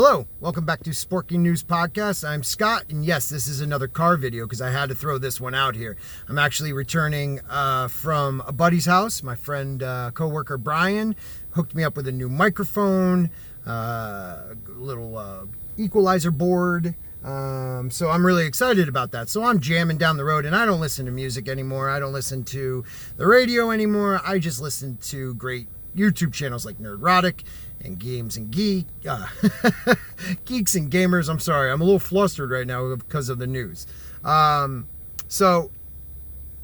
Hello, welcome back to Sporky News Podcast. I'm Scott, and yes, this is another car video because I had to throw this one out here. I'm actually returning from a buddy's house. My friend, co-worker Brian, hooked me up with a new microphone, a little equalizer board. So I'm really excited about that. So I'm jamming down the road, and I don't listen to music anymore. I don't listen to the radio anymore. I just listen to great YouTube channels like Nerdrotic and Games and Geeks and Gamers. I'm sorry, I'm a little flustered right now because of the news. So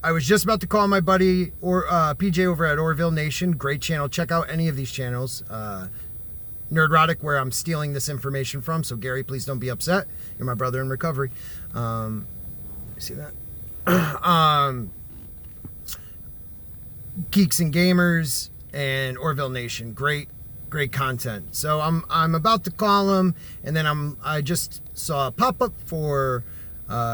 I was just about to call my buddy PJ over at Orville Nation. Great channel. Check out any of these channels. Nerdrotic, where I'm stealing this information from. So Gary, please don't be upset. You're my brother in recovery. See that? Geeks and Gamers and Orville Nation. Great content. So I'm about to call him, and then I just saw a pop-up for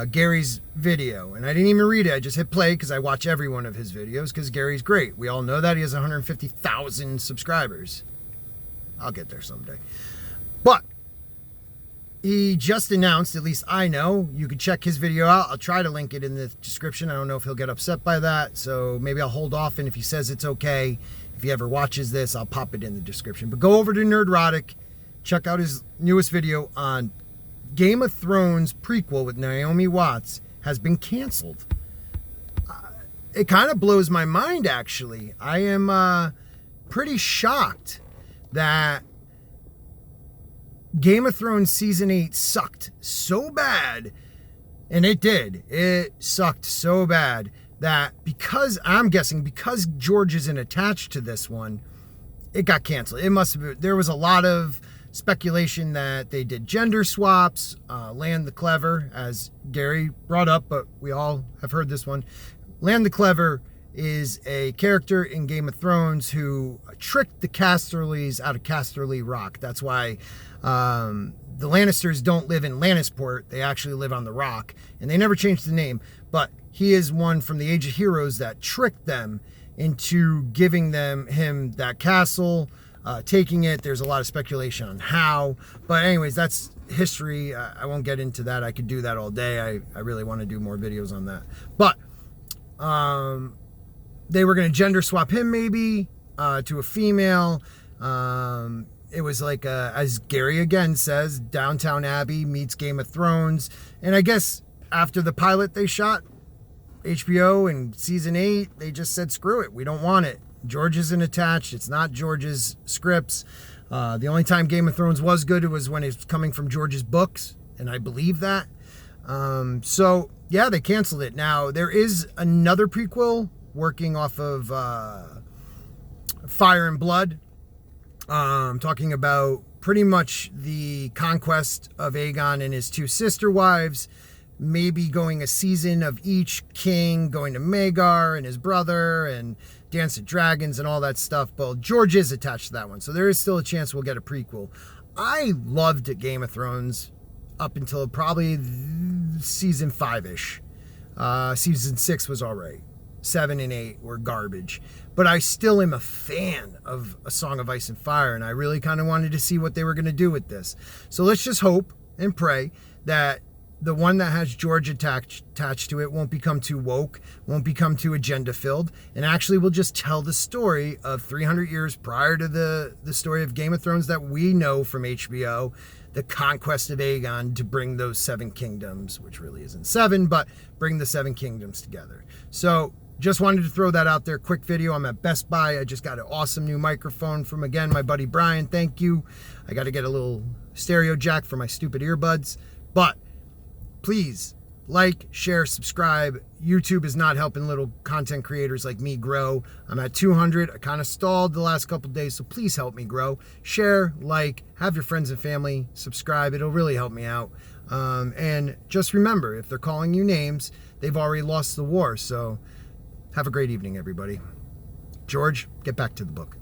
Gary's video, and I didn't even read it. I just hit play because I watch every one of his videos because Gary's great. We all know that. He has 150,000 subscribers. I'll get there someday. But he just announced, at least I know, you can check his video out. I'll try to link it in the description. I don't know if he'll get upset by that, so maybe I'll hold off, and if he says it's okay, if he ever watches this, I'll pop it in the description. But go over to Nerdrotic, check out his newest video on Game of Thrones prequel with Naomi Watts has been canceled. It kind of blows my mind, actually. I am pretty shocked that Game of Thrones Season 8 sucked so bad, and it did. It sucked so bad that I'm guessing because George isn't attached to this one, it got canceled. It must have been, there was a lot of speculation that they did gender swaps. Land the Clever, as Gary brought up, but we all have heard this one. Land the Clever is a character in Game of Thrones who tricked the Casterlys out of Casterly Rock. That's why the Lannisters don't live in Lannisport. They actually live on the Rock, and they never changed the name. But he is one from the Age of Heroes that tricked them into giving him that castle, taking it. There's a lot of speculation on how. But anyways, that's history. I won't get into that. I could do that all day. I really want to do more videos on that. But they were going to gender swap him maybe to a female. It was like, as Gary again says, Downtown Abbey meets Game of Thrones. And I guess after the pilot they shot, HBO in Season 8, they just said, screw it, we don't want it. George isn't attached. It's not George's scripts. The only time Game of Thrones was good was when it's coming from George's books, and I believe that. So, yeah, they canceled it. Now, there is another prequel working off of Fire and Blood, talking about pretty much the conquest of Aegon and his two sister wives, maybe going a season of each king going to Magar and his brother and Dance of Dragons and all that stuff. But George is attached to that one, so there is still a chance we'll get a prequel. I loved Game of Thrones up until probably season 5-ish. Season 6 was all right. 7 and 8 were garbage. But I still am a fan of A Song of Ice and Fire, and I really kind of wanted to see what they were going to do with this. So let's just hope and pray that the one that has George attached to it won't become too woke, won't become too agenda-filled, and actually will just tell the story of 300 years prior to the story of Game of Thrones that we know from HBO, the conquest of Aegon to bring those 7 kingdoms, which really isn't 7, but bring the 7 kingdoms together. So just wanted to throw that out there. Quick video. I'm at Best Buy. I just got an awesome new microphone from, again, my buddy Brian. Thank you. I got to get a little stereo jack for my stupid earbuds. But please like, share, subscribe. YouTube is not helping little content creators like me grow. I'm at 200. I kind of stalled the last couple days, so please help me grow. Share, like, have your friends and family subscribe. It'll really help me out. And just remember, if they're calling you names, they've already lost the war. So have a great evening, everybody. George, get back to the book.